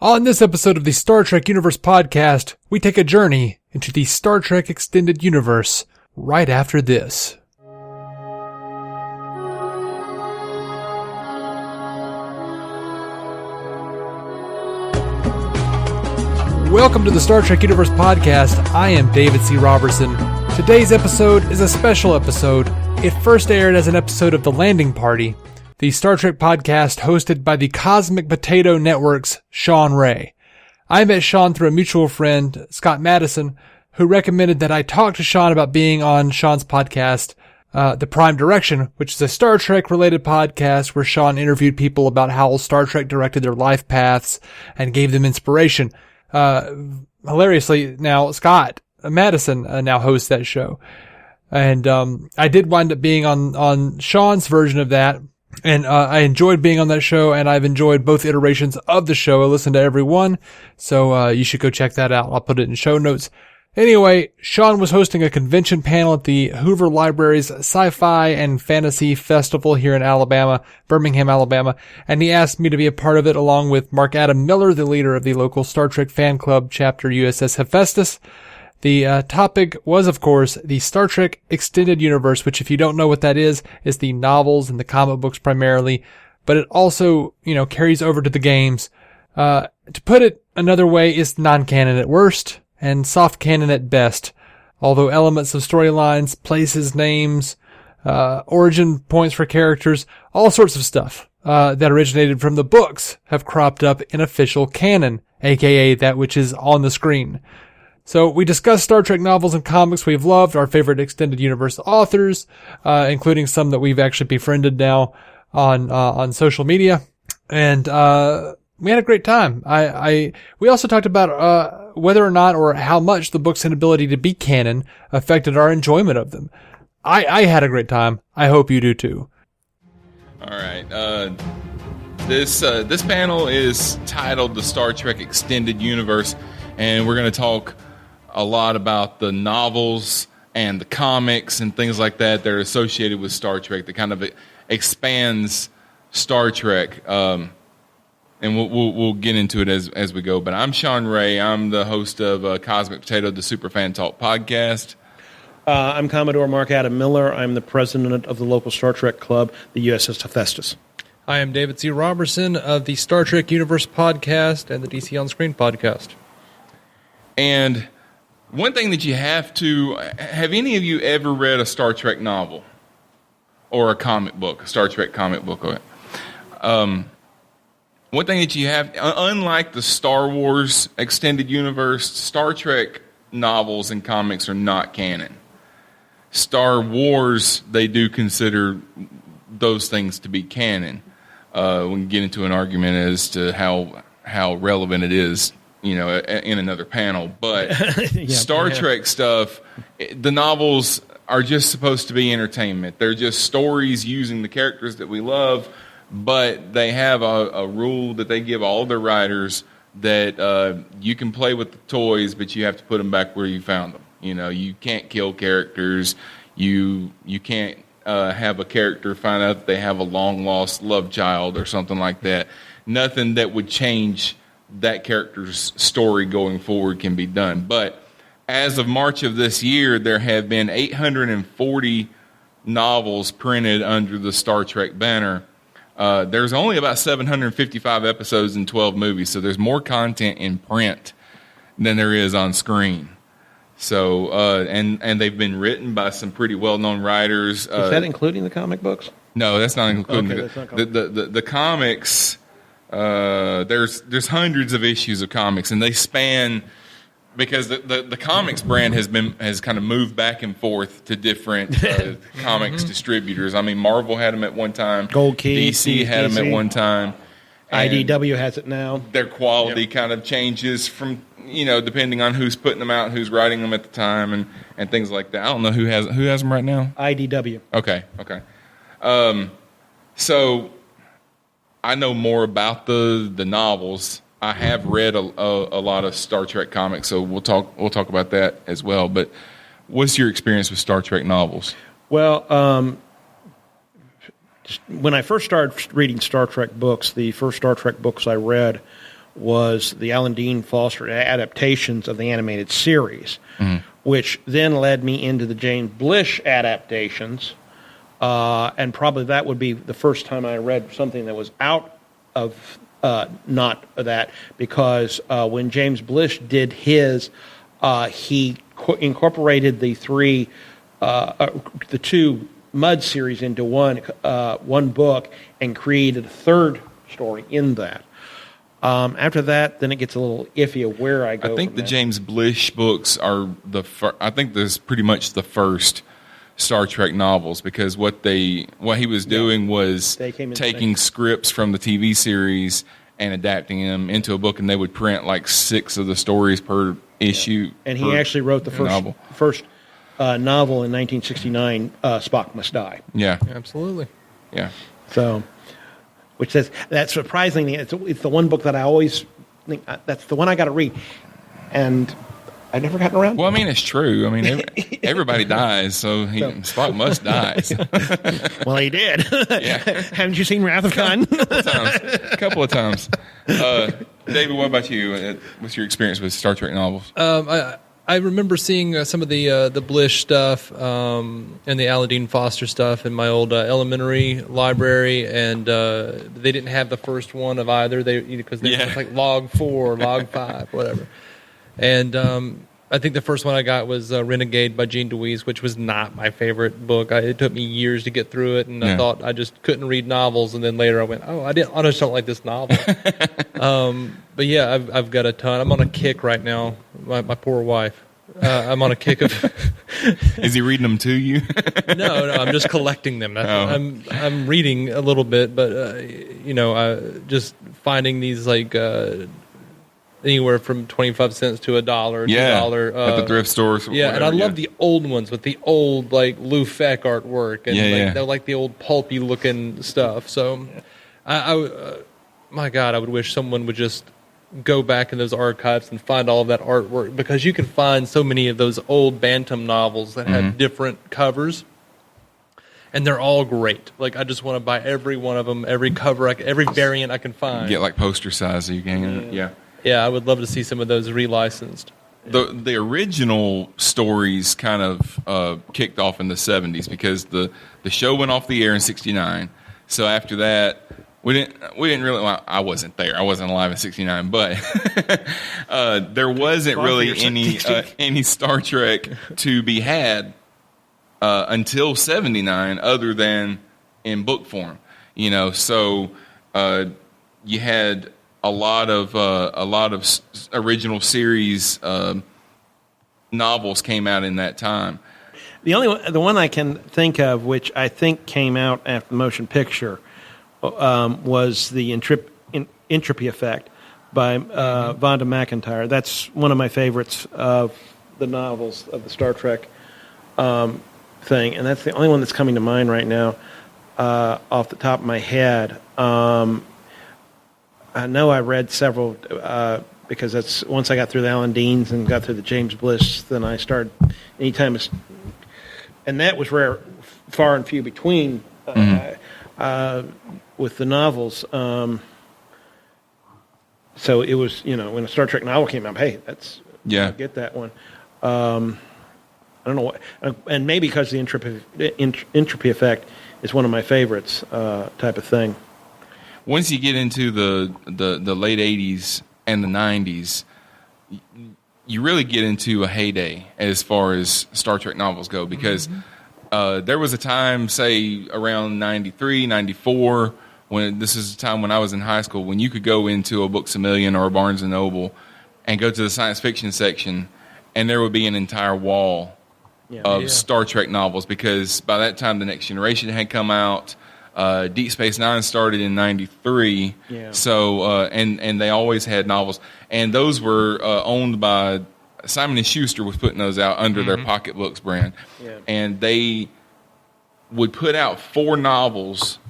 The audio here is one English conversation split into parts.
On this episode of the Star Trek Universe podcast, we take a journey into the Star Trek Extended Universe right after this. Welcome to the Star Trek Universe podcast. I am David C. Robertson. Today's episode is a special episode. It first aired as an episode of the Landy Party, the Star Trek podcast hosted by the Cosmic Potato Network's Shawn Wray. I met Shawn through a mutual friend, Scott Madison, who recommended that I talk to Shawn about being on Shawn's podcast, The Prime Direction, which is a Star Trek-related podcast where Shawn interviewed people about how Star Trek directed their life paths and gave them inspiration. Hilariously, now Scott Madison now hosts that show. And I did wind up being on Shawn's version of that. And I enjoyed being on that show, and I've enjoyed both iterations of the show. I listened to every one, so you should go check that out. I'll put it in show notes. Anyway, Shawn was hosting a convention panel at the Hoover Library's Sci-Fi and Fantasy Festival here in Alabama, Birmingham, Alabama, and he asked me to be a part of it along with MarkAdam Miller, the leader of the local Star Trek fan club chapter USS Hephaestus. The topic was, of course, the Star Trek Extended Universe, which, if you don't know what that is the novels and the comic books primarily, but it also, carries over to the games. To put it another way, it's non-canon at worst and soft canon at best, although elements of storylines, places, names, origin points for characters, all sorts of stuff that originated from the books have cropped up in official canon, aka that which is on the screen. So we discussed Star Trek novels and comics we've loved, our favorite extended universe authors, including some that we've actually befriended now on social media, and we had a great time. We also talked about whether or not or how much the book's inability to be canon affected our enjoyment of them. I had a great time. I hope you do too. All right. This panel is titled "The Star Trek Extended Universe," and we're going to talk a lot about the novels and the comics and things like that are associated with Star Trek that kind of expands Star Trek. And we'll get into it as we go. But I'm Shawn Wray. I'm the host of Cosmic Potato, the Superfan Talk podcast. I'm Commodore MarkAdam Miller. I'm the president of the local Star Trek club, the USS Hephaestus. I am David C. Robertson of the Star Trek Universe podcast and the DC On Screen podcast. And one thing that you have any of you ever read a Star Trek novel or a comic book, a Star Trek comic book? One thing that you have, unlike the Star Wars Extended Universe, Star Trek novels and comics are not canon. Star Wars, they do consider those things to be canon. We can get into an argument as to how relevant it is, in another panel. But Star Trek stuff, the novels are just supposed to be entertainment. They're just stories using the characters that we love, but they have a rule that they give all their writers that you can play with the toys, but you have to put them back where you found them. You can't kill characters. You can't have a character find out that they have a long-lost love child or something like that. Nothing that would change that character's story going forward can be done. But as of March of this year, there have been 840 novels printed under the Star Trek banner. There's only about 755 episodes and 12 movies, so there's more content in print than there is on screen. So, and they've been written by some pretty well-known writers. Is that including the comic books? No, that's not including the comics. There's hundreds of issues of comics, and they span because the comics brand has kind of moved back and forth to different comics distributors. I mean, Marvel had them at one time. Gold Key, DC had them at one time. IDW has it now. Their quality kind of changes from depending on who's putting them out, who's writing them at the time, and things like that. I don't know who has them right now. IDW. Okay. So I know more about the novels. I have read a lot of Star Trek comics, so we'll talk about that as well. But what's your experience with Star Trek novels? Well, when I first started reading Star Trek books, the first Star Trek books I read was the Alan Dean Foster adaptations of the animated series, which then led me into the James Blish adaptations, and probably that would be the first time I read something that was out of not that, because when James Blish did his, he incorporated the two Mud series into one book and created a third story in that. After that, then it gets a little iffy of where I go. I think the James Blish books are I think this is pretty much the first Star Trek novels, because what he was doing was taking scripts from the TV series and adapting them into a book, and they would print like 6 of the stories per issue. And he actually wrote the first novel in 1969, Spock Must Die. Yeah, Absolutely. yeah. So, which says that's surprisingly, it's the one book that I always think that's the one I got to read, and I've never gotten around. Well, I mean, it's true. I mean, everybody dies, so Spock must die. So. Well, he did. Yeah. Haven't you seen Wrath of Khan? A couple of times. David, what about you? What's your experience with Star Trek novels? I remember seeing some of the Blish stuff and the Alan Dean Foster stuff in my old elementary library, and they didn't have the first one of either. Because they were like log 4, log 5, whatever. And I think the first one I got was Renegade by Jean Deweese, which was not my favorite book. It took me years to get through it, and I thought I just couldn't read novels. And then later I went, I just don't like this novel. But yeah, I've got a ton. I'm on a kick right now. My poor wife. I'm on a kick of. Is he reading them to you? No, I'm just collecting them. I'm reading a little bit, but just finding these like. Anywhere from 25 cents to $1, $2 at the thrift stores. Yeah, and I love the old ones with the old like Lou Feck artwork, and they're like the old pulpy looking stuff. So, my God, I would wish someone would just go back in those archives and find all of that artwork, because you can find so many of those old Bantam novels that have different covers. And they're all great. Like, I just want to buy every one of them, every cover, every variant I can find. Get like poster size so you can. Yeah, I would love to see some of those relicensed. The original stories kind of kicked off in the 70s, because the show went off the air in 69. So after that, we didn't really. Well, I wasn't there. I wasn't alive in 69, but there wasn't really any Star Trek to be had until 79, other than in book form. So you had a lot of original series novels came out in that time. The one I can think of, which I think came out after the motion picture, was the Entropy Effect by Vonda McIntyre. That's one of my favorites of the novels of the Star Trek thing, and that's the only one that's coming to mind right now off the top of my head. I know I read several because that's once I got through the Alan Deans and got through the James Blish, then I started anytime, and that was rare, far and few between with the novels. So it was, when a Star Trek novel came out, hey, that's I'll get that one. I don't know what, and maybe because the entropy effect is one of my favorites, type of thing. Once you get into the late 80s and the 90s, you really get into a heyday as far as Star Trek novels go, because there was a time, say, around 93, 94, when this is a time when I was in high school, when you could go into a Books A Million or a Barnes & Noble and go to the science fiction section, and there would be an entire wall of Star Trek novels, because by that time, The Next Generation had come out. Deep Space Nine started in 93, so and they always had novels, and those were owned by Simon & Schuster was putting those out under their Pocketbooks brand, and they would put out 4 novels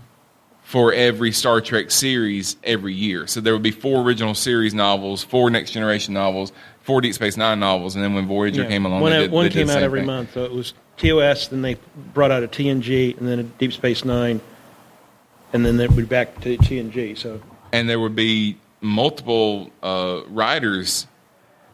for every Star Trek series every year. So there would be 4 original series novels, 4 Next Generation novels, 4 Deep Space Nine novels, and then when Voyager came along, one came out every month. So it was TOS, then they brought out a TNG, and then a Deep Space Nine. And then they would be back to TNG. So, and there would be multiple writers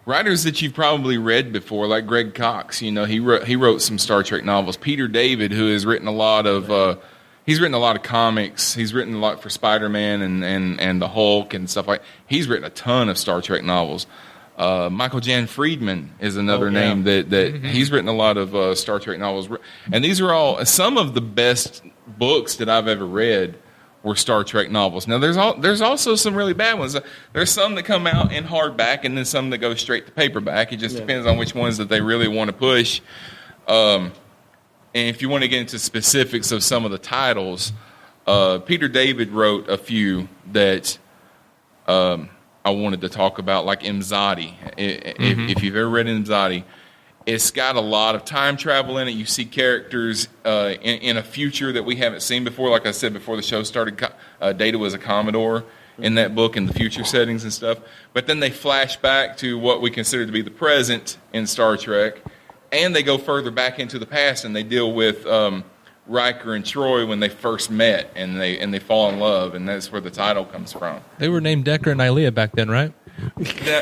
that you've probably read before, like Greg Cox. You know, he wrote some Star Trek novels. Peter David, who has written a lot of he's written a lot of comics. He's written a lot for Spider-Man and the Hulk and stuff like. He's written a ton of Star Trek novels. Michael Jan Friedman is another name that he's written a lot of Star Trek novels, and these are all some of the best books that I've ever read were Star Trek novels. Now there's also some really bad ones. There's some that come out in hardback, and then some that go straight to paperback. It just depends on which ones that they really want to push. And if you want to get into specifics of some of the titles, Peter David wrote a few that I wanted to talk about, like Imzadi. If you've ever read Imzadi, it's got a lot of time travel in it. You see characters in a future that we haven't seen before. Like I said before the show started, Data was a Commodore in that book, in the future settings and stuff. But then they flash back to what we consider to be the present in Star Trek, and they go further back into the past, and they deal with Riker and Troy when they first met, and they fall in love, and that's where the title comes from. They were named Decker and Ilea back then, right?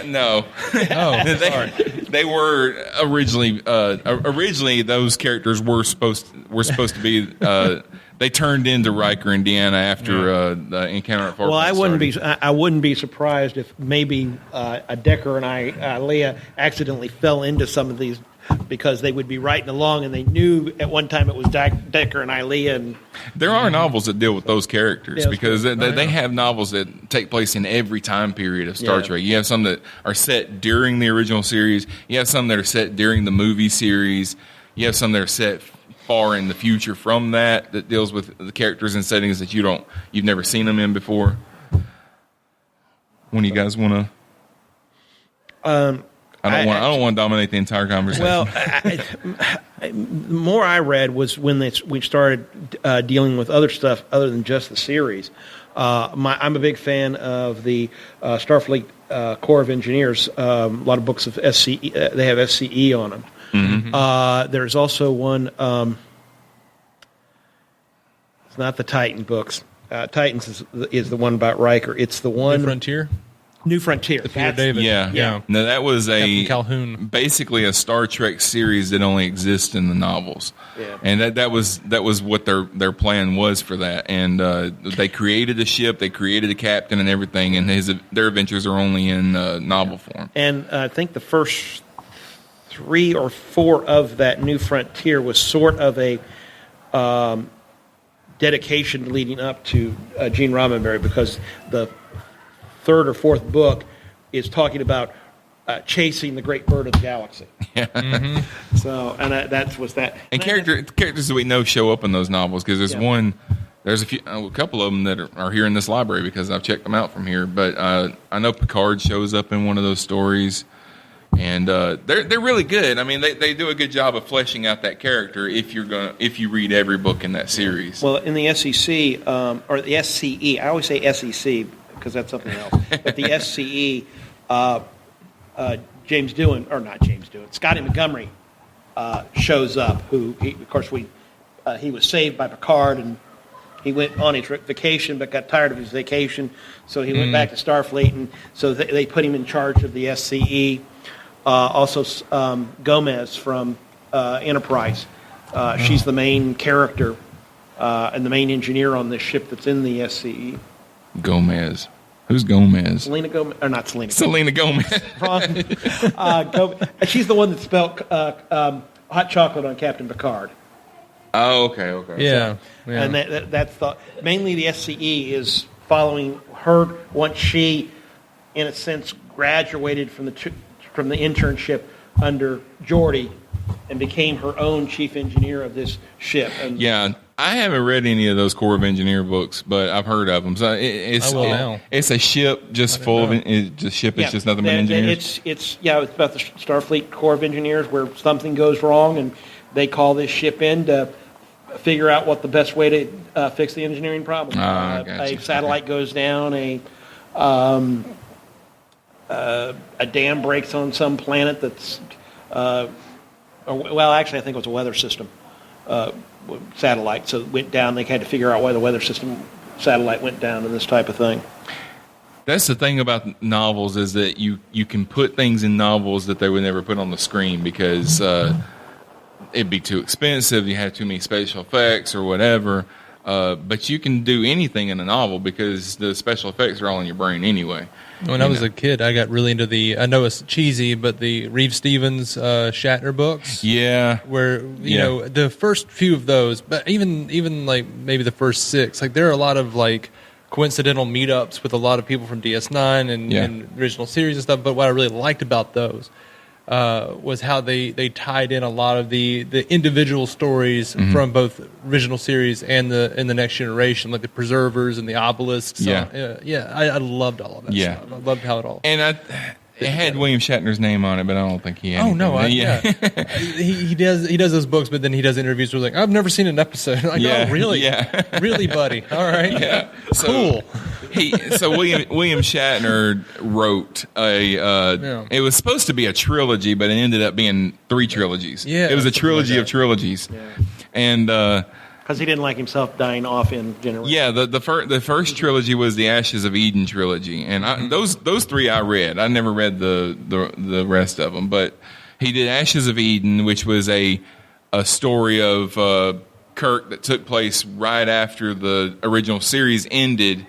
No. They were originally those characters were supposed to be. They turned into Riker and Deanna after the encounter at Far Well, Point I wouldn't be surprised if maybe a Decker and Ilea accidentally fell into some of these, because they would be writing along and they knew at one time it was Decker and Ilea. And there are novels that deal with those characters, because they have novels that take place in every time period of Star Trek. You have some that are set during the original series. You have some that are set during the movie series. You have some that are set far in the future from that deals with the characters and settings that you've never seen them in before. When do you guys want to? I don't want to dominate the entire conversation. Well, the more I read was when we started dealing with other stuff other than just the series. I'm a big fan of the Starfleet Corps of Engineers. A lot of books of SCE. They have SCE on them. Mm-hmm. There's also one. It's not the Titan books. Titans is the one about Riker. It's the one. New Frontier. The Peter David. Yeah. No, that was Captain Calhoun. Basically a Star Trek series that only exists in the novels. Yeah. And that was what their plan was for that. And they created a ship, they created a captain and everything, and their adventures are only in novel form. And I think the first 3 or 4 of that New Frontier was sort of a dedication leading up to Gene Roddenberry, because the 3rd or 4th book is talking about chasing the great bird of the galaxy. Yeah. Mm-hmm. So, and that was that. And characters that we know show up in those novels, because there's a couple of them that are here in this library because I've checked them out from here. But I know Picard shows up in one of those stories, and they're really good. I mean, they do a good job of fleshing out that character if you read every book in that series. Well, in the SEC or the SCE, I always say SEC because that's something else. But the SCE, Scotty Montgomery shows up. He was saved by Picard, and he went on his vacation, but got tired of his vacation, so he went back to Starfleet, and so they put him in charge of the SCE. Also, Gomez from Enterprise. She's the main character and the main engineer on this ship that's in the SCE. Gomez. Who's Gomez? Selena Gomez, or not Selena? Selena Gomez. Wrong. She's the one that spelled hot chocolate on Captain Picard. Oh, okay. Yeah. And that's mainly the SCE is following her once she, in a sense, graduated from the internship under Geordi and became her own chief engineer of this ship. And I haven't read any of those Corps of Engineer books, but I've heard of them. So it's a ship just full of it's just nothing but engineers. It's about the Starfleet Corps of Engineers, where something goes wrong and they call this ship in to figure out what the best way to fix the engineering problem. Gotcha. A satellite goes down, a dam breaks on some planet that's actually I think it was a weather system satellite, so it went down. They had to figure out why the weather system satellite went down and this type of thing. That's the thing about novels is that you can put things in novels that they would never put on the screen because it'd be too expensive. You have too many special effects or whatever. But you can do anything in a novel because the special effects are all in your brain anyway. When I was a kid, I got really into I know it's cheesy, but the Reeve Stevens Shatner books. Yeah. Where, you know, the first few of those, but even like maybe the first 6, like there are a lot of like coincidental meetups with a lot of people from DS9 and original series and stuff. But what I really liked about those was how they tied in a lot of the individual stories from both original series and the Next Generation, like the Preservers and the Obelisks. I loved all of that stuff. I loved how it all. And it had William Shatner's name on it, but I don't think he had. Oh no! He does those books, but then he does interviews where like I've never seen an episode. Like, oh really? Yeah, really, buddy. All right, yeah, cool. So William Shatner wrote it was supposed to be a trilogy, but it ended up being 3 trilogies. Yeah, it was a trilogy of trilogies, and because he didn't like himself dying off in generation. Yeah, the first trilogy was the Ashes of Eden trilogy, and those 3 I read. I never read the rest of them, but he did Ashes of Eden, which was a story of Kirk that took place right after the original series ended,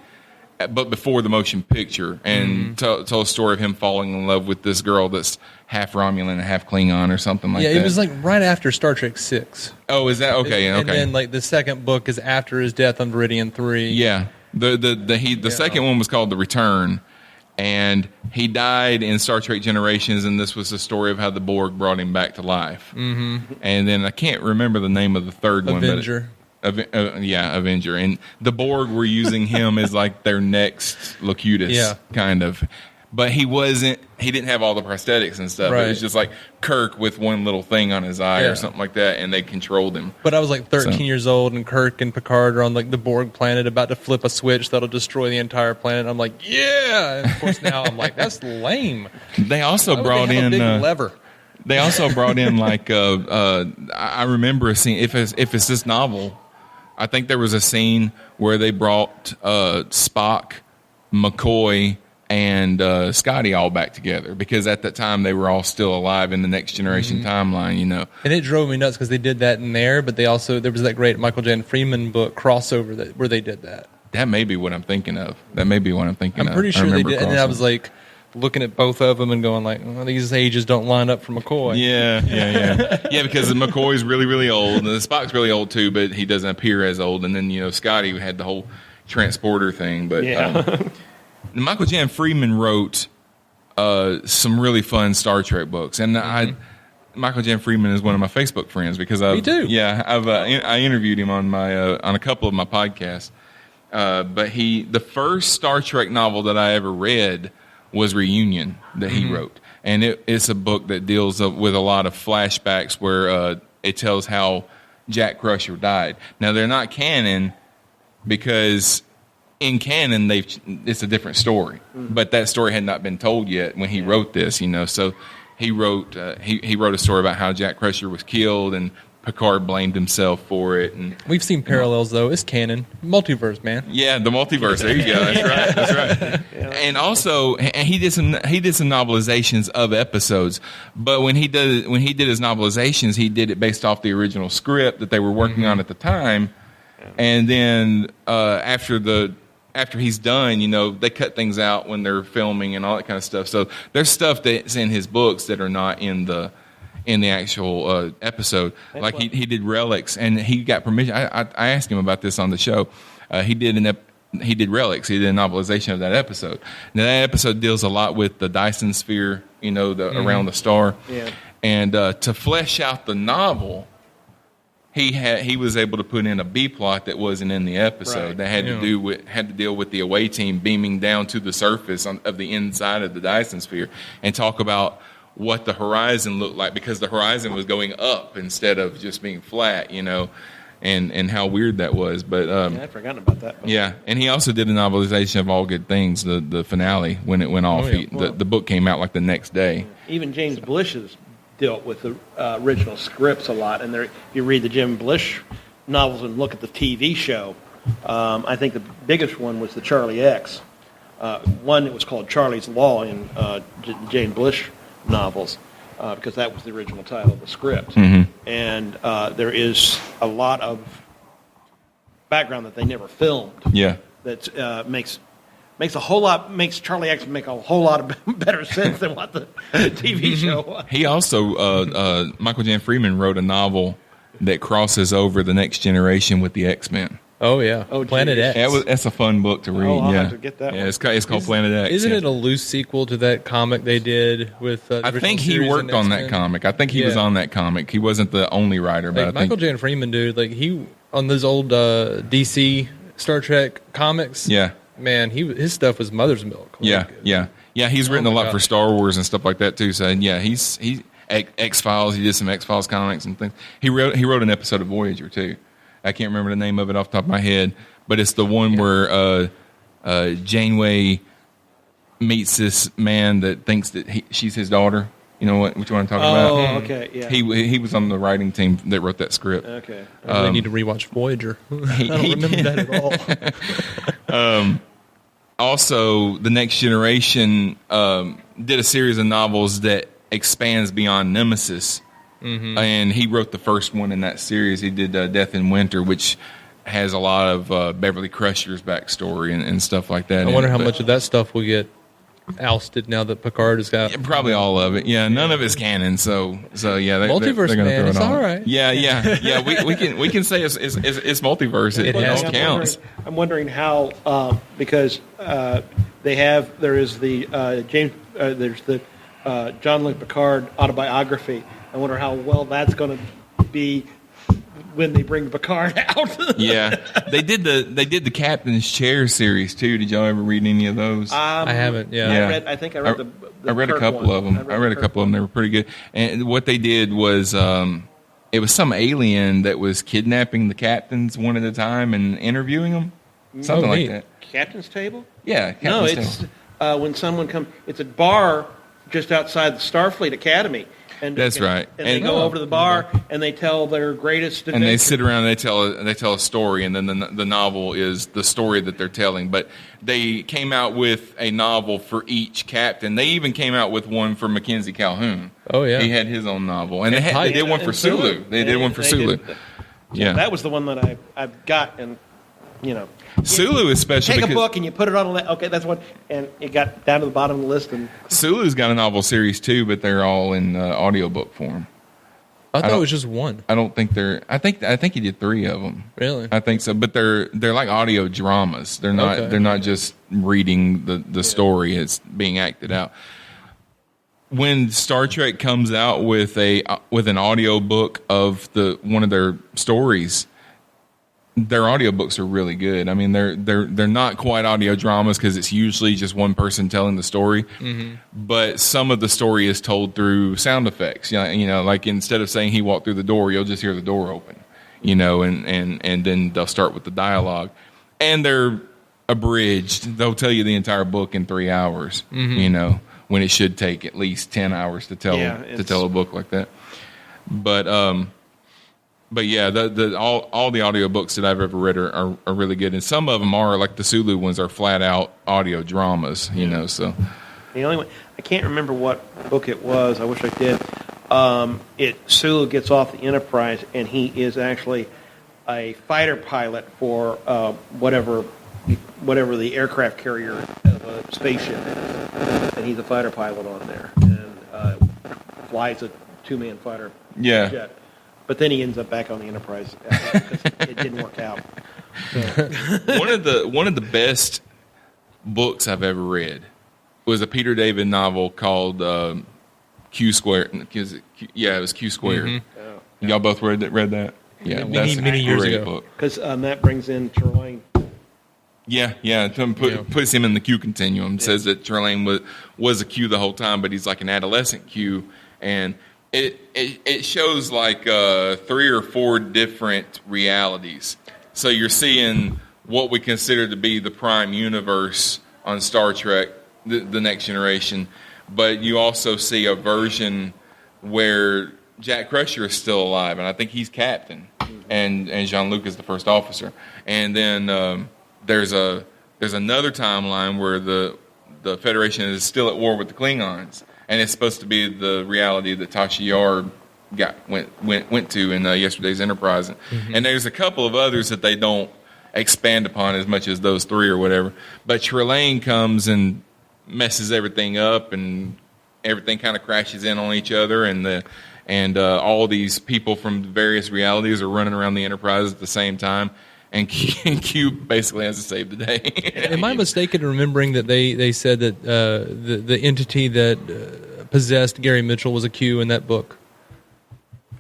but before the motion picture, and told a story of him falling in love with this girl that's half Romulan and half Klingon or something like that. Yeah, it was like right after Star Trek 6. Oh, is that okay? And then like the second book is after his death on Viridian 3. Yeah, the second one was called The Return, and he died in Star Trek Generations, and this was the story of how the Borg brought him back to life. Mm-hmm. And then I can't remember the name of the third one. Avenger. Avenger. And the Borg were using him as like their next Locutus, kind of. But he didn't have all the prosthetics and stuff. Right. It was just like Kirk with one little thing on his eye or something like that, and they controlled him. But I was like 13 years old, and Kirk and Picard are on like the Borg planet about to flip a switch that'll destroy the entire planet. I'm like, yeah! And of course now I'm like, that's lame. They also brought in... a big lever. They also brought in like... I remember a scene, if it's this novel... I think there was a scene where they brought Spock, McCoy, and Scotty all back together because at that time they were all still alive in the Next Generation timeline, you know. And it drove me nuts because they did that in there, but there was that great Michael Jan Freeman book crossover where they did that. That may be what I'm thinking of. I'm pretty sure they did. And then I was like looking at both of them and going like, well, these ages don't line up for McCoy. Yeah, because McCoy's really, really old, and the Spock's really old too, but he doesn't appear as old. And then, you know, Scotty had the whole transporter thing. But Michael Jan Freeman wrote some really fun Star Trek books, and Michael Jan Freeman is one of my Facebook friends because Me too. Yeah, I interviewed him on on a couple of my podcasts. But the first Star Trek novel that I ever read was Reunion that he wrote. And it's a book that deals with a lot of flashbacks where it tells how Jack Crusher died. Now, they're not canon because in canon it's a different story. But that story had not been told yet when he wrote this, you know. So he wrote he wrote a story about how Jack Crusher was killed and Picard blamed himself for it, and we've seen parallels though. It's canon, multiverse, man. Yeah, the multiverse. There you go. That's right. And also, he did some novelizations of episodes. But when he did his novelizations, he did it based off the original script that they were working on at the time. And then after he's done, you know, they cut things out when they're filming and all that kind of stuff. So there's stuff that's in his books that are not in the actual episode. Like he did Relics, and he got permission. I asked him about this on the show. He did Relics. He did a novelization of that episode. Now that episode deals a lot with the Dyson sphere, you know, around the star. Yeah. And to flesh out the novel, he was able to put in a B plot that wasn't in the episode. That had to deal with the away team beaming down to the surface of the inside of the Dyson sphere and talk about what the horizon looked like, because the horizon was going up instead of just being flat, you know, and how weird that was. But I'd forgotten about that. Yeah, and he also did a novelization of All Good Things, the finale, when it went off. The book came out like the next day. Even James Blish has dealt with the original scripts a lot, and if you read the Jim Blish novels and look at the TV show, I think the biggest one was the Charlie X. One that was called Charlie's Law in Jane Blish novels, because that was the original title of the script. Mm-hmm. And there is a lot of background that they never filmed. Yeah. That makes Charlie X make a whole lot of better sense than what the TV show was. He also, Michael Jan Freeman wrote a novel that crosses over the Next Generation with the X-Men. Oh, yeah. Oh, Planet geez. X. That's a fun book to read. I'll yeah. have to get that one. It's called Planet X. Isn't yeah. it a loose sequel to that comic they did with the I original think he series worked in on that X-Men? comic. I think he was Yeah. on that comic. He wasn't the only writer, but Like, I think Michael Jan Freeman, dude, like he on those old DC Star Trek comics. Yeah. Man, his stuff was mother's milk. Yeah, yeah. He's written a my lot God. for Star Wars and stuff like that too. So yeah, he's X-Files. He did some X-Files comics and things. He wrote an episode of Voyager too. I can't remember the name of it off the top of my head, but it's the one where Janeway meets this man that thinks that she's his daughter. You know which one I'm talking about? Oh, okay, yeah. He was on the writing team that wrote that script. Okay. I really need to rewatch Voyager. I don't remember that at all. Also, the Next Generation did a series of novels that expands beyond Nemesis, and he wrote the first one in that series. He did Death in Winter, which has a lot of Beverly Crusher's backstory and stuff like that. I wonder how But much of that stuff will get ousted now that Picard has got. probably all of it. Yeah, none of it's canon. So yeah, Multiverse, they're gonna man, throw it it's on. all right. Yeah. We can say it's multiverse. It has all to. counts. I'm wondering how, because there is the there's the Jean-Luc Picard autobiography. I wonder how well that's going to be when they bring Picard out. Yeah, they did the Captain's Chair series too. Did y'all ever read any of those? I haven't. Yeah. I think I read the I read Kirk a couple one. of them. I read a couple of them. They were pretty good. And what they did was, it was some alien that was kidnapping the captains one at a time and interviewing them, something like neat. that. Captain's Table? Yeah, No, Captain's it's Table. when someone comes. It's a bar just outside the Starfleet Academy. And That's right. And they And- go over to the bar and they tell their greatest adventure. And they sit around and they tell a story, and then the novel is the story that they're telling. But they came out with a novel for each captain. They even came out with one for Mackenzie Calhoun. Oh, yeah. He had his own novel, and they Pike. did one for And Sulu. They did one for Sulu. Yeah, That was the one that I've got, and Sulu is special. take a because book and you put it on. Okay, that's what. And it got down to the bottom of the list, and Sulu's got a novel series too, but they're all in audiobook form. I thought it don't- was just one. I don't think they're. I think he did 3 of them. Really? I think so, but they're like audio dramas. They're not. Okay. They're not just reading the story. It's being acted out. When Star Trek comes out with an audio book of one of their stories, their audiobooks are really good. I mean, they're not quite audio dramas because it's usually just one person telling the story. Mm-hmm. But some of the story is told through sound effects. You know, like instead of saying he walked through the door, you'll just hear the door open. You know, and then they'll start with the dialogue, and they're abridged. They'll tell you the entire book in 3 hours. Mm-hmm. You know, when it should take at least 10 hours to tell a book like that. But yeah, all the audiobooks that I've ever read are really good, and some of them are like the Sulu ones are flat out audio dramas, you know. So the only one I can't remember what book it was. I wish I did. Sulu gets off the Enterprise, and he is actually a fighter pilot for whatever the aircraft carrier of a spaceship is, and he's a fighter pilot on there, and flies a 2-man fighter jet. But then he ends up back on the Enterprise because it didn't work out. So. one of the best books I've ever read was a Peter David novel called Q Squared. Yeah, it was Q Squared. Mm-hmm. Y'all both read that? Yeah, that's many years great ago. book. Because that brings in Trelane. Yeah. Puts him in the Q continuum. Says that Trelane was a Q the whole time, but he's like an adolescent Q, and it shows like 3 or 4 different realities. So you're seeing what we consider to be the prime universe on Star Trek, the Next Generation, but you also see a version where Jack Crusher is still alive, and I think he's captain, and Jean-Luc is the first officer. And then there's a there's another timeline where the Federation is still at war with the Klingons, and it's supposed to be the reality that Tasha Yar went to in yesterday's Enterprise. And there's a couple of others that they don't expand upon as much as those three or whatever. But Trelane comes and messes everything up, and everything kind of crashes in on each other, and all these people from various realities are running around the Enterprise at the same time. And Q basically has to save the day. Am I mistaken in remembering that they said that the entity that possessed Gary Mitchell was a Q in that book?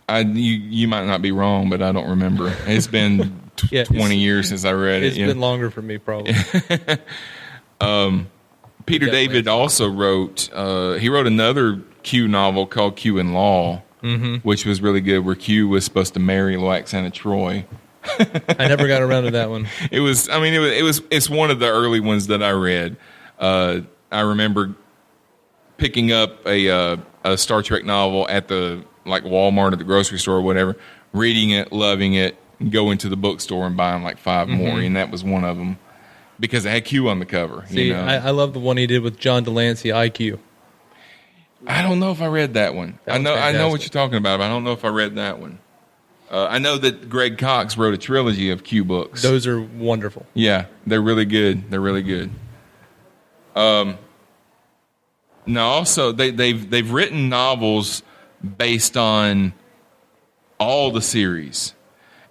You might not be wrong, but I don't remember. It's been 20 years since I read it. It's been longer for me, probably. Peter David also wrote another Q novel called Q in Law, which was really good, where Q was supposed to marry Loaxana Troy. I never got around to that one. It's one of the early ones that I read. I remember picking up a Star Trek novel at the Walmart or the grocery store or whatever, reading it, loving it, going to the bookstore and buying 5 more, and that was one of them because it had Q on the cover. See, I love the one he did with John Delancey, IQ. I don't know if I read that one. I know what you're talking about, but I don't know if I read that one. I know that Greg Cox wrote a trilogy of Q books. Those are wonderful. Yeah, they're really good. They're really good. Now, also they've written novels based on all the series,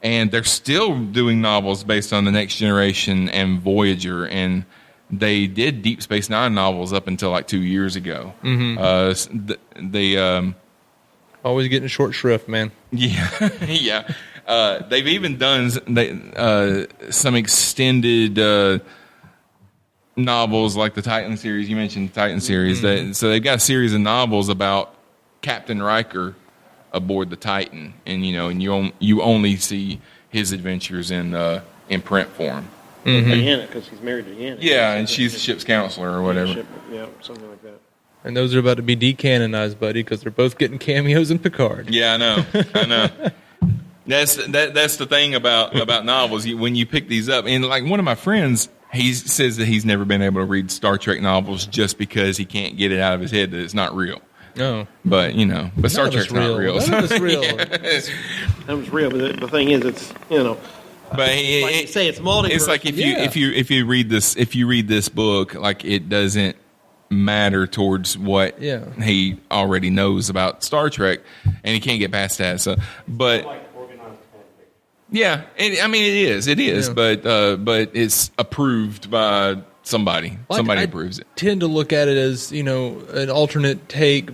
and they're still doing novels based on The Next Generation and Voyager, and they did Deep Space Nine novels up until 2 years ago. They always getting short shrift, man. Yeah, yeah. They've even done some extended novels like the Titan series. You mentioned the Titan series. So they've got a series of novels about Captain Riker aboard the Titan, and you only see his adventures in print form. Deanna, because he's married to Deanna. Yeah, and she's the ship's counselor or whatever. Yeah, something like that. And those are about to be decanonized, buddy, because they're both getting cameos in Picard. Yeah, I know. That's the thing about novels. When you pick these up, and one of my friends, he says that he's never been able to read Star Trek novels just because he can't get it out of his head that it's not real. No, but Star Trek's not real. None of it's real. That was real, but the thing is, it's But you say, it's multiverse. It's like if you read this book, it doesn't matter towards what he already knows about Star Trek, and he can't get past that. So, but yeah, it is, yeah. But it's approved by somebody. Somebody approves it. I tend to look at it as an alternate take,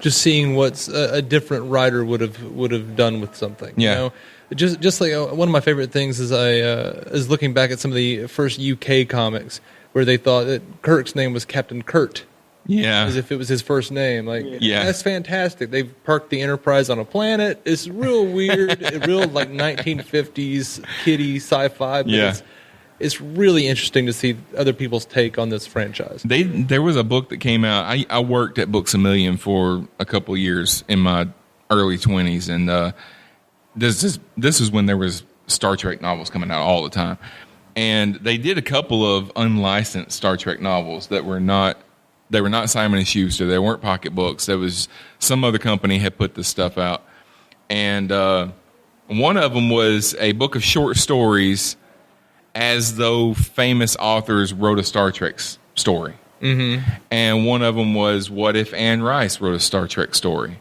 just seeing what a different writer would have done with something. Yeah. Just like one of my favorite things is looking back at some of the first UK comics where they thought that Kirk's name was Captain Kurt. Yeah. As if it was his first name. That's fantastic. They've parked the Enterprise on a planet. It's real weird, real 1950s kiddie sci-fi. But it's really interesting to see other people's take on this franchise. There was a book that came out. I worked at Books A Million for a couple of years in my early 20s, and this is when there was Star Trek novels coming out all the time. And they did a couple of unlicensed Star Trek novels that were not Simon & Schuster. They weren't pocket books. There was some other company had put this stuff out. And one of them was a book of short stories as though famous authors wrote a Star Trek story. Mm-hmm. And one of them was what if Anne Rice wrote a Star Trek story.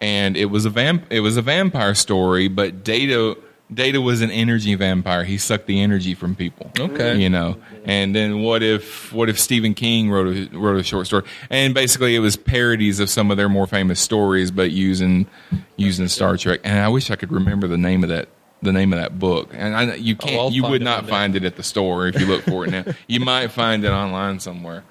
And it was a vampire story, but Data was an energy vampire. He sucked the energy from people. Okay. And then what if Stephen King wrote a short story? And basically it was parodies of some of their more famous stories, but using Star Trek. And I wish I could remember the name of that book. And you would not find it at the store if you look for it now. You might find it online somewhere.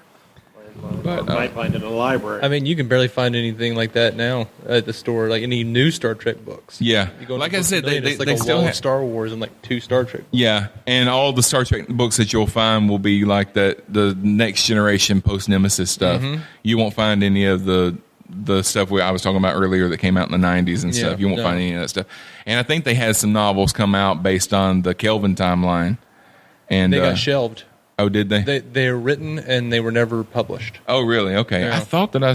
But might find it in a library. I mean, you can barely find anything like that now at the store, like any new Star Trek books. Yeah, like I said, they still have Star Wars and 2 Star Trek books. Yeah, and all the Star Trek books that you'll find will be like the Next Generation post Nemesis stuff. Mm-hmm. You won't find any of the stuff I was talking about earlier that came out in the 90s and stuff. You won't find any of that stuff. And I think they had some novels come out based on the Kelvin timeline, and they got shelved. Oh, did they? They're written and they were never published. Oh, really? Okay. Yeah. I thought I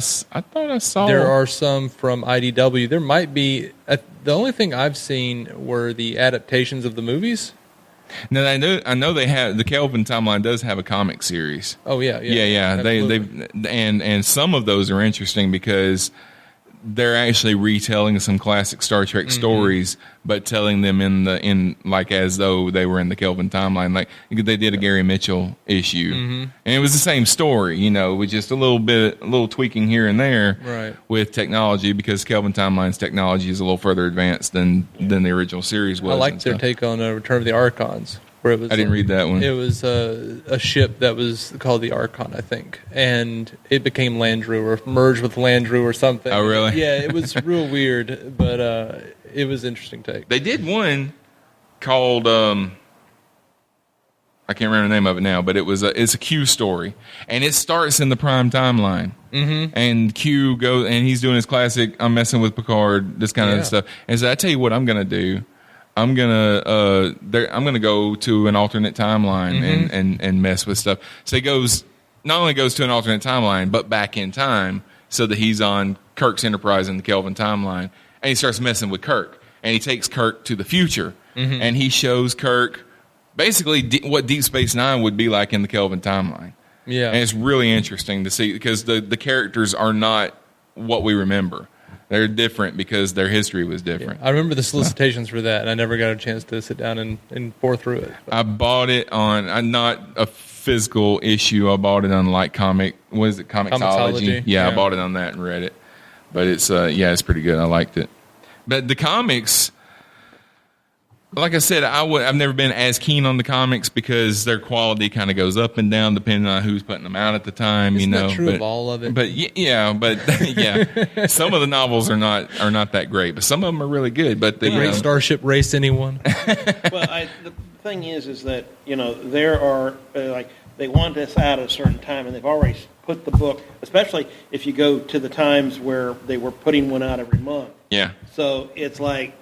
saw. There are some from IDW. There might be. The only thing I've seen were the adaptations of the movies. Now I know they have the Kelvin timeline does have a comic series. Oh yeah. And some of those are interesting because they're actually retelling some classic Star Trek stories, but telling them in like as though they were in the Kelvin timeline. Like they did a Gary Mitchell issue, and it was the same story, with just a little tweaking here and there, right, with technology, because Kelvin timeline's technology is a little further advanced than the original series was. I liked their take on Return of the Archons. Where it was, I didn't read that one. It was a ship that was called the Archon, I think, and it became Landru or merged with Landru or something. Oh, really? Yeah, it was real weird, but it was an interesting take. They did one called I can't remember the name of it now, but it's a Q story, and it starts in the Prime timeline. And Q goes and he's doing his classic "I'm messing with Picard," this kind of stuff. And so I tell you what I'm gonna do. I'm gonna go to an alternate timeline and mess with stuff. So he not only goes to an alternate timeline, but back in time, so that he's on Kirk's Enterprise in the Kelvin timeline, and he starts messing with Kirk, and he takes Kirk to the future, and he shows Kirk basically what Deep Space Nine would be like in the Kelvin timeline. Yeah, and it's really interesting to see because the characters are not what we remember. They're different because their history was different. Yeah. I remember the solicitations for that, and I never got a chance to sit down and pour through it. I bought it on not a physical issue. I bought it on Comixology? Yeah, I bought it on that and read it. But it's it's pretty good. I liked it. But the comics, like I said, I've never been as keen on the comics because their quality kind of goes up and down depending on who's putting them out at the time. Isn't that true of all of it? But some of the novels are not that great, but some of them are really good. But the Great Starship Race, anyone? Well, the thing is that there are they want this out at a certain time, and they've already put the book, especially if you go to the times where they were putting one out every month. Yeah. So it's like,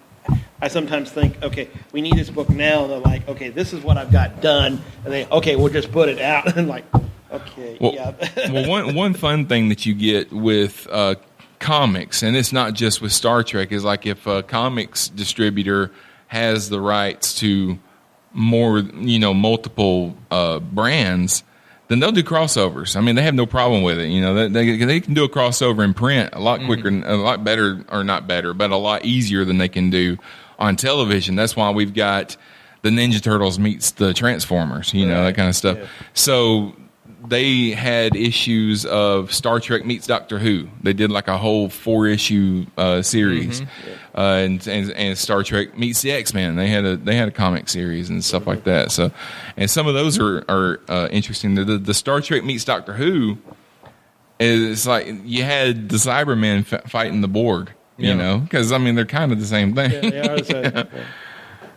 I sometimes think, okay, we need this book now. And they're like, okay, this is what I've got done. And they, okay, we'll just put it out. And like, okay, yeah. Well, one fun thing that you get with comics, and it's not just with Star Trek, is like if a comics distributor has the rights to multiple brands, then they'll do crossovers. I mean, they have no problem with it. They can do a crossover in print a lot quicker, a lot better, or not better, but a lot easier than they can do on television. That's why we've got the Ninja Turtles meets the Transformers, that kind of stuff. Yeah. So they had issues of Star Trek meets Doctor Who. They did like a whole 4-issue series, and Star Trek meets the X-Men. They had a comic series and stuff like that. So, and some of those are interesting. The Star Trek meets Doctor Who is like you had the Cybermen fighting the Borg. Because they're kind of the same thing. Yeah, they are the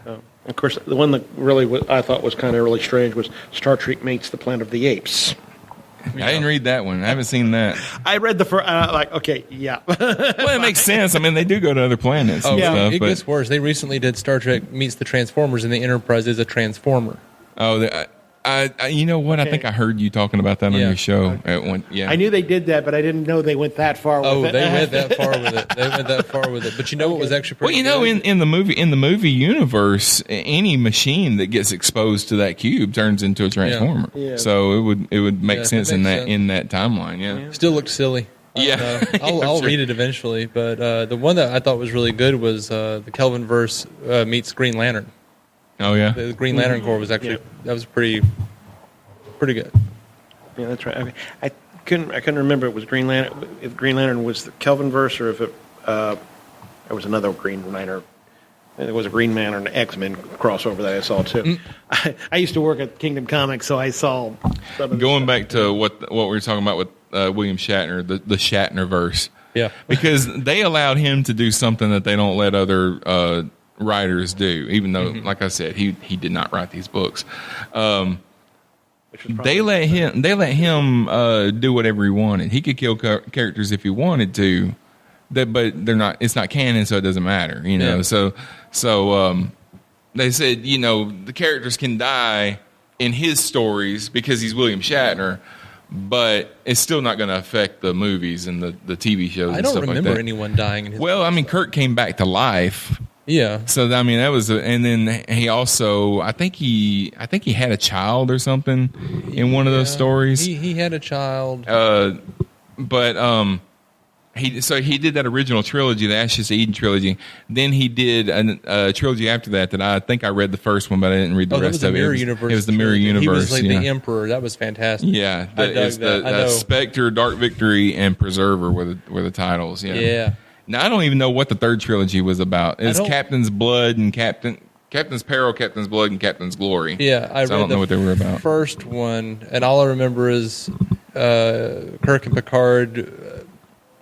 same. Of course, the one that really I thought was kind of really strange was Star Trek meets the Planet of the Apes. I didn't read that one. I haven't seen that. I read the first. Okay, yeah. Well, it makes sense. They do go to other planets. Oh, yeah. Stuff, it gets worse. They recently did Star Trek meets the Transformers, and the Enterprise is a Transformer. Oh, you know what? Okay. I think I heard you talking about that on your show. I knew they did that, but I didn't know they went that far with it. Oh, they went that far with it. But what was actually pretty good? in the movie universe, any machine that gets exposed to that cube turns into a Transformer. Yeah. So it would make sense in that timeline. Yeah. Still looked silly. Yeah. I'll read it eventually. But the one that I thought was really good was the Kelvin verse meets Green Lantern. Oh yeah, the Green Lantern Corps was actually that was pretty good. Yeah, that's right. Okay. I couldn't remember if it was Green Lantern. If Green Lantern was the Kelvin verse, or if it there was another Green Lantern. There was a Green Lantern X-Men crossover that I saw too. I used to work at Kingdom Comics, so I saw. Going back to what we were talking about with William Shatner, the Shatner verse. Yeah, because they allowed him to do something that they don't let other writers do, even though, like I said, he did not write these books. They let him do whatever he wanted. He could kill characters if he wanted to, but they're not. It's not canon, so it doesn't matter. So they said the characters can die in his stories because he's William Shatner, but it's still not going to affect the movies and the TV shows. I and don't stuff remember like that. anyone dying in his Well, I mean, Kirk came back to life. Yeah. So I mean, that was, and then he also, I think he had a child or something in one of those stories. He had a child. But he did that original trilogy, the Ashes to Eden trilogy. Then he did a trilogy after that I think I read the first one, but I didn't read the rest of it. Mirror Universe. It was the Mirror Universe. He was like the Emperor. That was fantastic. Yeah, I dug that. I know. Spectre, Dark Victory, and Preserver were the titles. Yeah. Yeah. Now I don't even know what the third trilogy was about. It's I don't- Captain's Blood and Captain's Peril, Captain's Blood, and Captain's Glory. Yeah, I don't know what they were about. First one, and all I remember is Kirk and Picard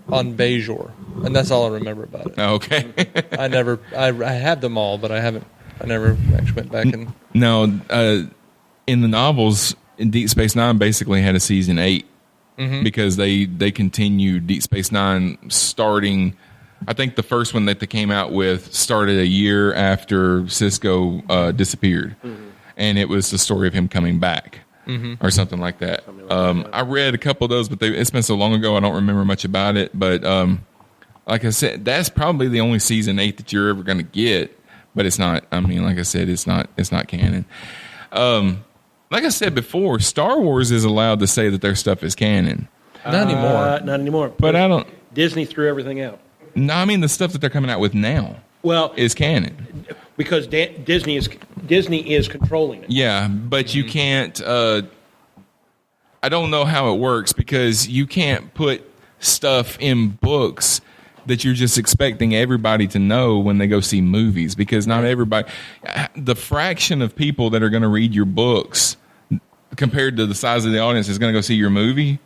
on Bajor, and that's all I remember about it. Oh, okay. I have them all, but I never actually went back and. No, in the novels, Deep Space Nine basically had a season 8 because they continued Deep Space Nine starting. I think the first one that they came out with started a year after Cisco disappeared, and it was the story of him coming back. Or something like that. I read a couple of those, but it's been so long ago I don't remember much about it. But like I said, that's probably the only season 8 that you're ever going to get. But it's not. I mean, like I said, it's not canon. Like I said before, Star Wars is allowed to say that their stuff is canon. Not anymore. Not anymore. But I don't. Disney threw everything out. No, I mean the stuff that they're coming out with now. Well, is canon. Because Disney is controlling it. Yeah, but you can't. I don't know how it works because you can't put stuff in books that you're just expecting everybody to know when they go see movies because not everybody. The fraction of people that are going to read your books compared to the size of the audience is going to go see your movie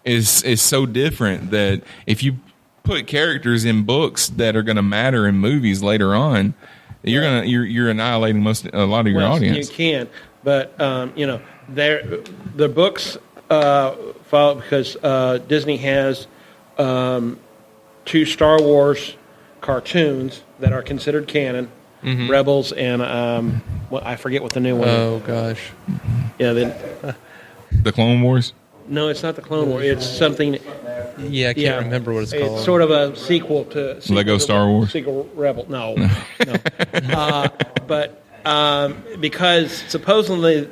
is so different that if you put characters in books that are going to matter in movies later on, you're annihilating a lot of your audience. You can, but the books follow because Disney has 2 Star Wars cartoons that are considered canon, Rebels and I forget what the new one. Oh gosh. Yeah, the Clone Wars. No, it's not the Clone Wars. It's something. Yeah, I can't remember what it's called. It's sort of a sequel to Lego Star Wars. Sequel Rebel. No. But because supposedly,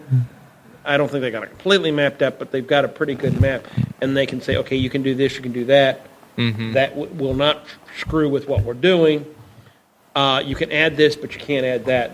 I don't think they got it completely mapped up, but they've got a pretty good map, and they can say, okay, you can do this, you can do that. That will not screw with what we're doing. You can add this, but you can't add that.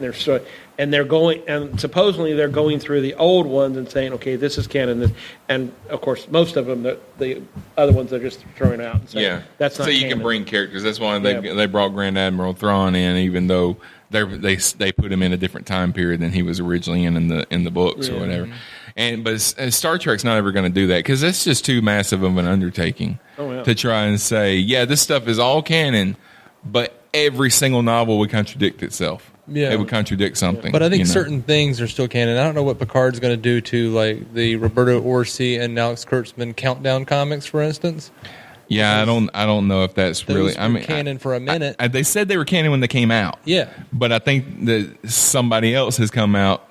And supposedly they're going through the old ones and saying, okay, this is canon. And of course, most of them, the other ones are just throwing out and saying, that's not so you canon. can bring characters. That's why they brought Grand Admiral Thrawn in, even though they put him in a different time period than he was originally in the books or whatever. But Star Trek's not ever going to do that because that's just too massive of an undertaking to try and say, this stuff is all canon, but every single novel would contradict itself. Yeah. It would contradict something. But I think certain things are still canon. I don't know what Picard's going to do to like the Roberto Orci and Alex Kurtzman Countdown comics, for instance. Yeah, I don't know if that's really. Canon for a minute. They said they were canon when they came out. Yeah, but I think that somebody else has come out,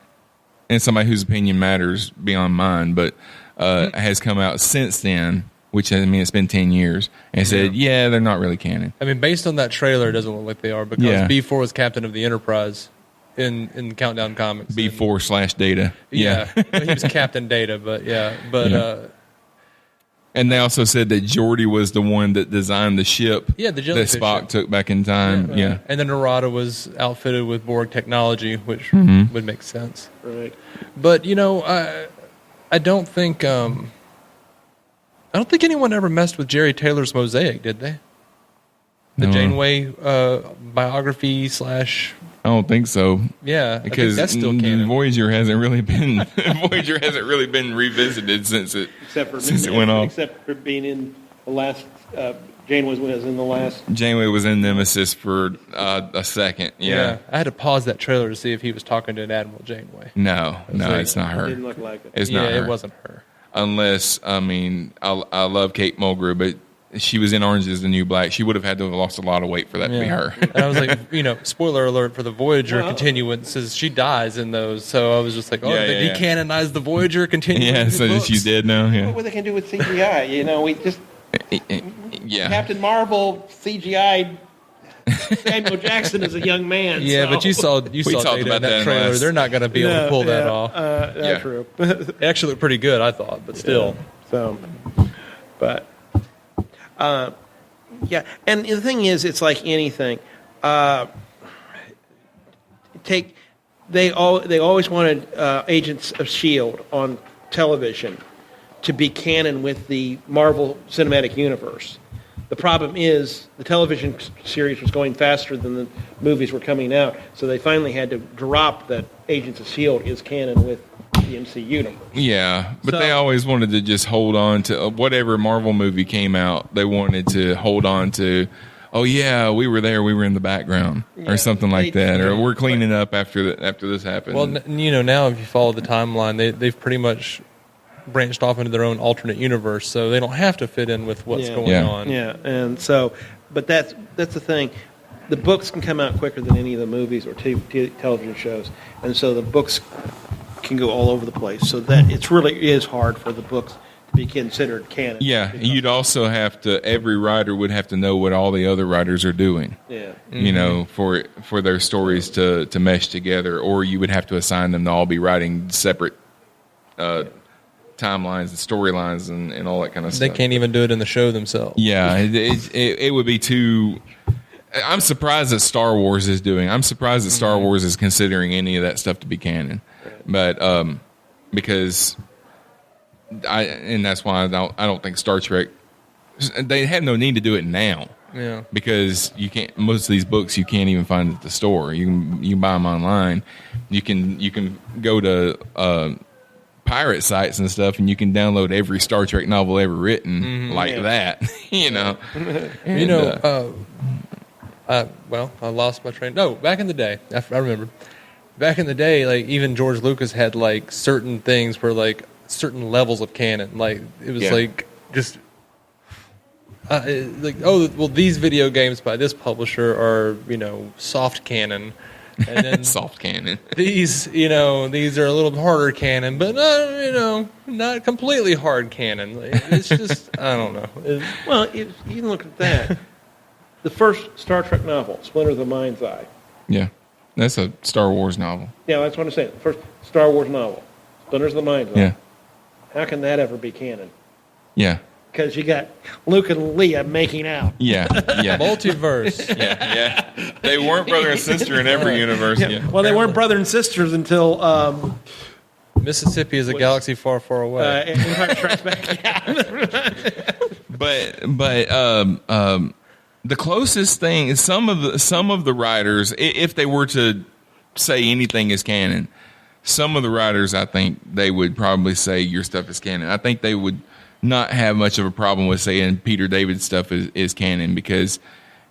and somebody whose opinion matters beyond mine, but has come out since then. Which it's been 10 years, and said, they're not really canon. I mean, based on that trailer, it doesn't look like they are because B4 was captain of the Enterprise in Countdown comics. B4/Data. Yeah, he was Captain Data, but and they also said that Geordi was the one that designed the ship the that Spock ship. Took back in time. Yeah. And then Narada was outfitted with Borg technology, which would make sense. Right. But, I don't think... I don't think anyone ever messed with Jerry Taylor's Mosaic, did they? The Janeway biography / I don't think so. Yeah, because I think that's still canon. Voyager hasn't really been revisited since it went off. Except for being in the last. Janeway was in the last. Janeway was in Nemesis for a second. Yeah, I had to pause that trailer to see if he was talking to an Admiral Janeway. No, it's not her. It didn't look like it. It's not her. It wasn't her. Unless, I love Kate Mulgrew, but she was in Orange Is the New Black, she would have had to have lost a lot of weight for that to be her. And I was like, spoiler alert for the Voyager continuances, she dies in those. So I was just like, they decanonized the Voyager continuance. Yeah, so that she's dead now. Yeah. What they can do with CGI? We just Captain Marvel CGI. Samuel Jackson is a young man. Yeah, but you saw data in that trailer. They're not going to be able to pull that off. That's true. It actually looked pretty good, I thought, but still. And the thing is, it's like anything. They always wanted Agents of S.H.I.E.L.D. on television to be canon with the Marvel Cinematic Universe. The problem is the television series was going faster than the movies were coming out, so they finally had to drop that Agents of S.H.I.E.L.D. is canon with the MCU universe. Yeah, but they always wanted to just hold on to whatever Marvel movie came out. They wanted to hold on to, we were there, we were in the background, or something like that, or we're cleaning up after this happened. Well, now if you follow the timeline, they've pretty much branched off into their own alternate universe, so they don't have to fit in with what's going on. Yeah, and so, but that's the thing. The books can come out quicker than any of the movies or television shows, and so the books can go all over the place. So that it really is hard for the books to be considered canon. Yeah, you'd also have to. Every writer would have to know what all the other writers are doing. Yeah, for their stories to mesh together, or you would have to assign them to all be writing separate timelines and storylines and all that kind of stuff. They can't even do it in the show themselves. Yeah, it would be too. I'm surprised that Star Wars is doing. I'm surprised that Star Wars is considering any of that stuff to be canon, but because that's why I don't think Star Trek. They have no need to do it now. Yeah, because you can't. Most of these books you can't even find at the store. You can buy them online. You can go to pirate sites and stuff, and you can download every Star Trek novel ever written that. I lost my train. No, back in the day, I remember. Back in the day, like even George Lucas had like certain things where like certain levels of canon. Like it was like just these video games by this publisher are soft canon. And then soft canon. These are a little harder canon, but not completely hard canon. It's just I don't know. You can look at that. The first Star Trek novel, Splinter of the Mind's Eye. Yeah, that's a Star Wars novel. Yeah, that's what I'm saying. The first Star Wars novel, Splinter of the Mind's Eye. Yeah. How can that ever be canon? Yeah. Because you got Luke and Leia making out. Yeah. Multiverse. Yeah. They weren't brother and sister in every universe. Yeah. Well, they weren't brother and sisters until Mississippi is a galaxy far, far away. Empire Strikes Back. But the closest thing is some of the writers, if they were to say anything is canon, some of the writers, I think they would probably say your stuff is canon. I think they would not have much of a problem with saying Peter David's stuff is canon, because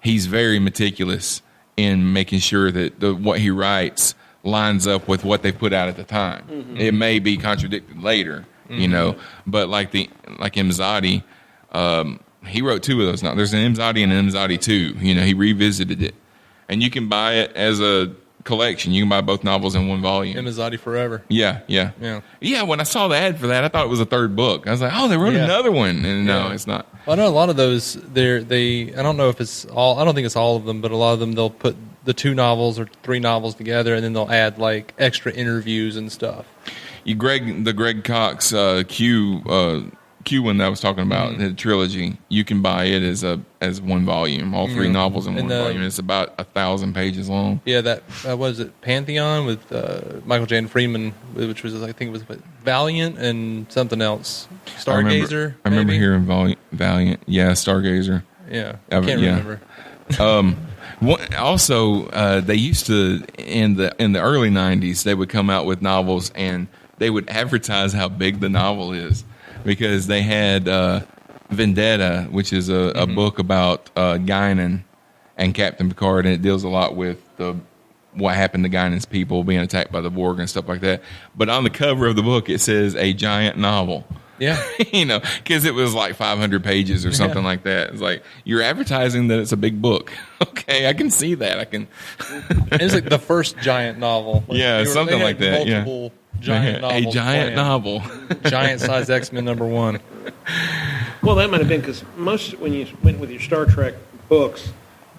he's very meticulous in making sure that what he writes lines up with what they put out at the time. Mm-hmm. It may be contradicted later, but like Imzadi, he wrote two of those now. There's an Imzadi and an Imzadi 2. He revisited it, and you can buy it as a collection. You can buy both novels in one volume. Imzadi Forever. Yeah. When I saw the ad for that, I thought it was a third book. I was like, they wrote another one, and no, it's not. Well, I know a lot of those. I don't know if it's all. I don't think it's all of them, but a lot of them they'll put the 2 novels or 3 novels together, and then they'll add like extra interviews and stuff. The Greg Cox Q one that I was talking about, the trilogy, you can buy it as one volume, all 3 novels in one volume. It's about 1,000 pages long. Yeah, that was it Pantheon with Michael J. Freeman, which was I think it was Valiant and something else. Stargazer. I remember hearing Valiant. Yeah, Stargazer. Yeah, I can't remember. Also, they used to in the early '90s they would come out with novels and they would advertise how big the novel is. Because they had Vendetta, which is a book about Guinan and Captain Picard, and it deals a lot with what happened to Guinan's people being attacked by the Borg and stuff like that. But on the cover of the book, it says a giant novel. Yeah. Because it was like 500 pages or something like that. It's like, you're advertising that it's a big book. Okay, I can see that. I can. It's like the first giant novel. Something like that. Multiple giant novels. A giant novel. Giant size X-Men #1. Well, that might have been because most when you went with your Star Trek books,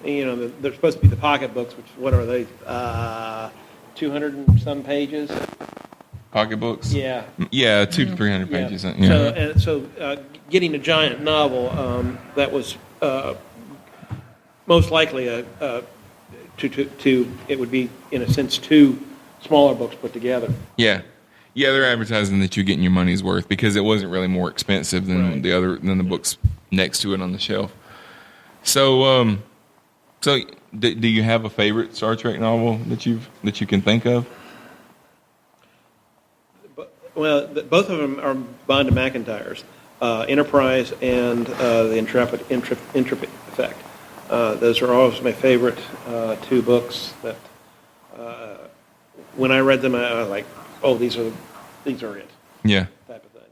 they're supposed to be the pocket books, which what are they? 200 and some pages. Pocket books? Yeah. Yeah, 200 to 300 pages. Yeah. Yeah. So getting a giant novel that was most likely it would be in a sense two smaller books put together. Yeah. Yeah, they're advertising that you're getting your money's worth because it wasn't really more expensive than the books next to it on the shelf. So, do you have a favorite Star Trek novel that you can think of? Well, both of them are Vonda McIntyre's, Enterprise and the Intrepid Effect. Those are always my favorite two books. That when I read them, I was like, oh, these are it. Yeah. Type of thing.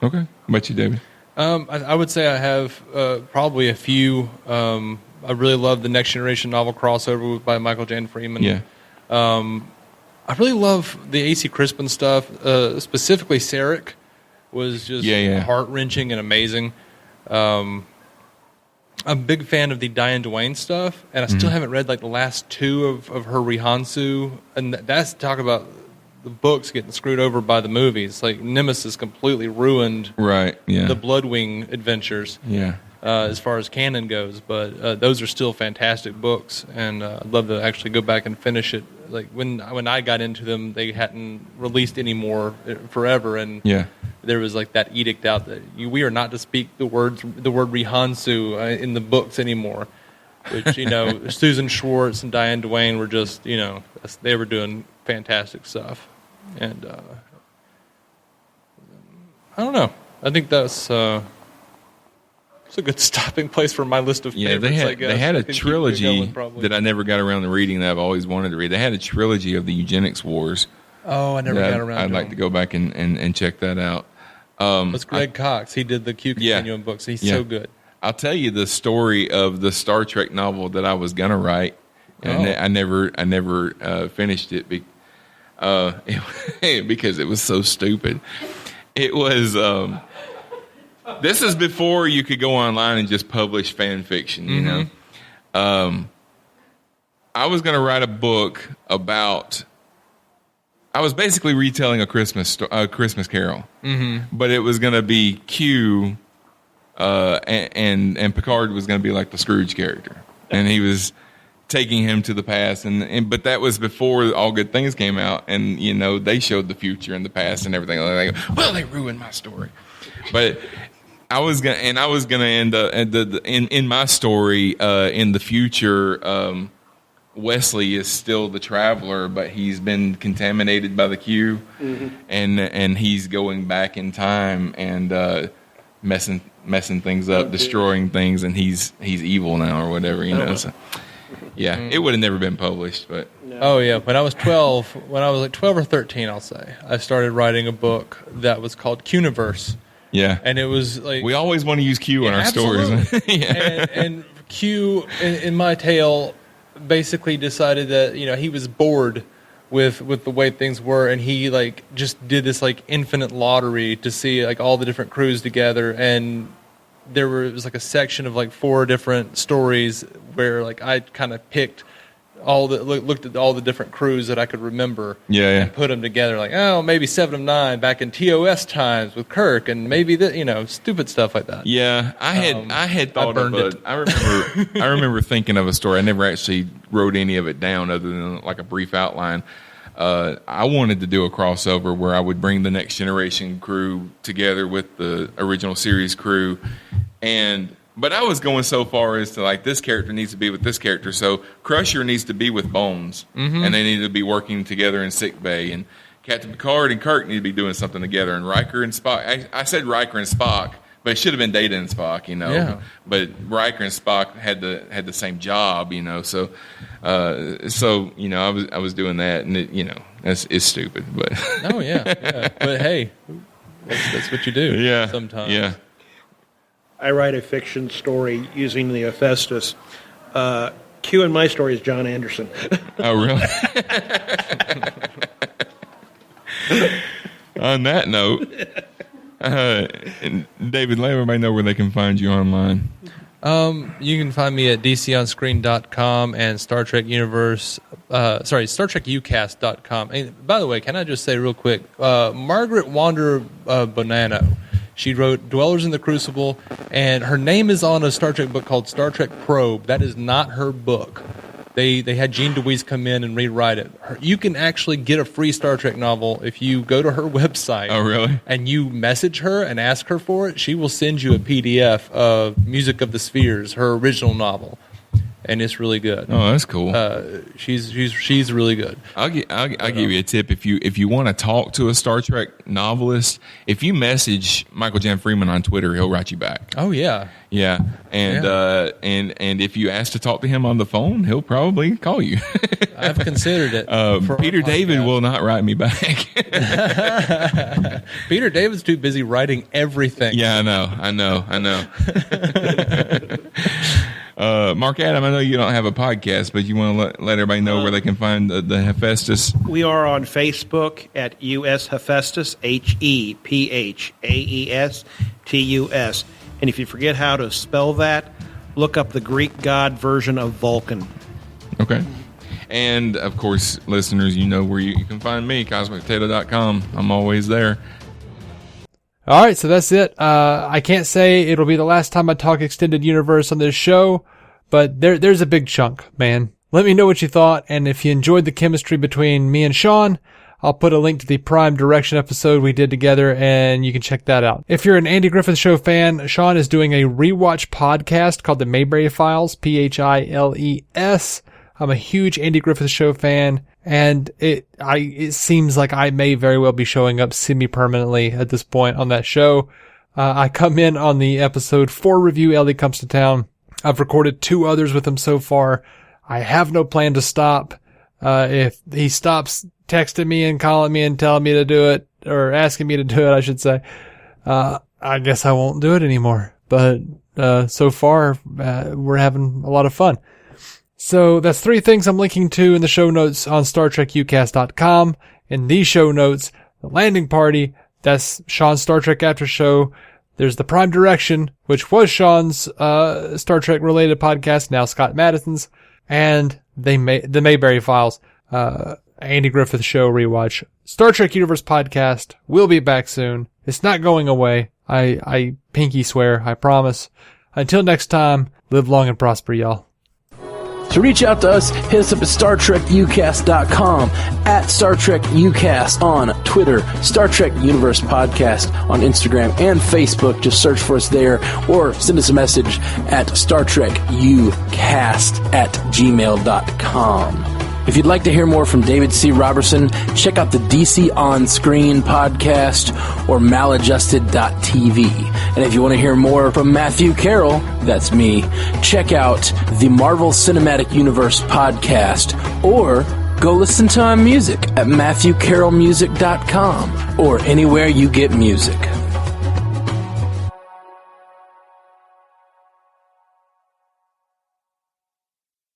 Okay. How about you, David? I would say I have probably a few. I really love the Next Generation novel crossover by Michael Jan Freeman. Yeah. I really love the A.C. Crispin stuff. Specifically, Sarek was just heart-wrenching and amazing. I'm a big fan of the Diane Duane stuff, and I still haven't read like the last two of her Rihansu. And that's talk about the books getting screwed over by the movies. Like Nemesis completely ruined the Bloodwing adventures. Yeah. As far as canon goes, but those are still fantastic books, and I'd love to actually go back and finish it. Like when I got into them, they hadn't released any more forever, and there was like that edict out that we are not to speak the word Rihansu in the books anymore. Which Susan Schwartz and Diane Duane were just they were doing fantastic stuff, and I don't know. I think that's. It's a good stopping place for my list of favorites. They had a trilogy that I never got around to reading that I've always wanted to read. They had a trilogy of the eugenics wars. Oh, I never got around to I'd like to go back and check that out. It's Greg Cox. He did the Q Continuum books. He's so good. I'll tell you the story of the Star Trek novel that I was going to write, and I never finished it because it was so stupid. It was... this is before you could go online and just publish fan fiction, you know. I was going to write a book about. I was basically retelling a Christmas Carol, but it was going to be Q, and Picard was going to be like the Scrooge character, and he was taking him to the past, but that was before All Good Things came out, and they showed the future and the past and everything. Like, well, they ruined my story, but. I was gonna end up in my story in the future. Wesley is still the traveler, but he's been contaminated by the Q, and he's going back in time and messing things up, destroying things, and he's evil now or whatever. So, it would have never been published, but. No. Oh yeah, when I was 12 or 13, I'll say I started writing a book that was called Quniverse. Yeah, and it was like we always want to use Q in our stories. and Q in my tale basically decided that he was bored with the way things were, and he like just did this like infinite lottery to see like all the different crews together, and it was like a section of like 4 different stories where like I kind of picked. Looked at all the different crews that I could remember, and put them together. Like, maybe 7 of 9 back in TOS times with Kirk, and maybe stupid stuff like that. Yeah, I had thought of it. I remember thinking of a story. I never actually wrote any of it down, other than like a brief outline. I wanted to do a crossover where I would bring the Next Generation crew together with the original series crew, But I was going so far as to like this character needs to be with this character. So Crusher needs to be with Bones, and they need to be working together in sick bay. And Captain Picard and Kirk need to be doing something together. And Riker and Spock. I said Riker and Spock, but it should have been Data and Spock, Yeah. But Riker and Spock had the same job, So, I was doing that, and it's stupid, but but hey. That's what you do. Yeah. Sometimes. Yeah. I write a fiction story using the Hephaestus. Q in my story is John Anderson. Oh, really? On that note, David, let everybody know where they can find you online. You can find me at dconscreen.com and Star Trek Universe, StarTrekUcast.com. And by the way, can I just say real quick, Margaret Wander Bonanno, she wrote Dwellers in the Crucible, and her name is on a Star Trek book called Star Trek Probe. That is not her book. They had Gene DeWeese come in and rewrite it. You can actually get a free Star Trek novel if you go to her website. Oh, really? And you message her and ask her for it. She will send you a PDF of Music of the Spheres, her original novel, and it's really good. Oh, that's cool. She's really good. I'll give you a tip if you want to talk to a Star Trek novelist. If you message Michael Jan Freeman on Twitter, he'll write you back. Oh yeah, yeah, and if you ask to talk to him on the phone, he'll probably call you. I've considered it. Peter David will not write me back. Peter David's too busy writing everything. Yeah, I know. MarkAdam, I know you don't have a podcast, but you want to let everybody know where they can find the Hephaestus. We are on Facebook at US Hephaestus, HEPHAESTUS. And if you forget how to spell that, look up the Greek god version of Vulcan. Okay. And, of course, listeners, you know where you can find me, CosmicPotato.com. I'm always there. All right, so that's it. I can't say it'll be the last time I talk Extended Universe on this show, but there's a big chunk, man. Let me know what you thought, and if you enjoyed the chemistry between me and Shawn, I'll put a link to the Prime Direction episode we did together, and you can check that out. If you're an Andy Griffith Show fan, Shawn is doing a rewatch podcast called The Mayberry Files, PHILES. I'm a huge Andy Griffith Show fan, and it seems like I may very well be showing up semi-permanently at this point on that show. I come in on the episode 4 review, Ellie Comes to Town. I've recorded 2 others with him so far. I have no plan to stop. If he stops texting me and calling me and telling me to do it, or asking me to do it, I should say, I guess I won't do it anymore. But so far, we're having a lot of fun. So that's 3 things I'm linking to in the show notes on StarTrekUcast.com. In these show notes, the Landing Party, that's Shawn's Star Trek After Show. There's the Prime Direction, which was Shawn's Star Trek related podcast, now Scott Madison's, and the Mayberry Files, Andy Griffith Show rewatch. Star Trek Universe podcast will be back soon. It's not going away. I pinky swear, I promise. Until next time, live long and prosper, y'all. To reach out to us, hit us up at StarTrekUcast.com, at StarTrekUcast on Twitter, Star Trek Universe Podcast on Instagram and Facebook. Just search for us there, or send us a message at StarTrekUcast@gmail.com. If you'd like to hear more from David C. Robertson, check out the DC On Screen podcast or maladjusted.tv. And if you want to hear more from Matthew Carroll, that's me, check out the Marvel Cinematic Universe podcast, or go listen to my music at MatthewCarrollmusic.com or anywhere you get music.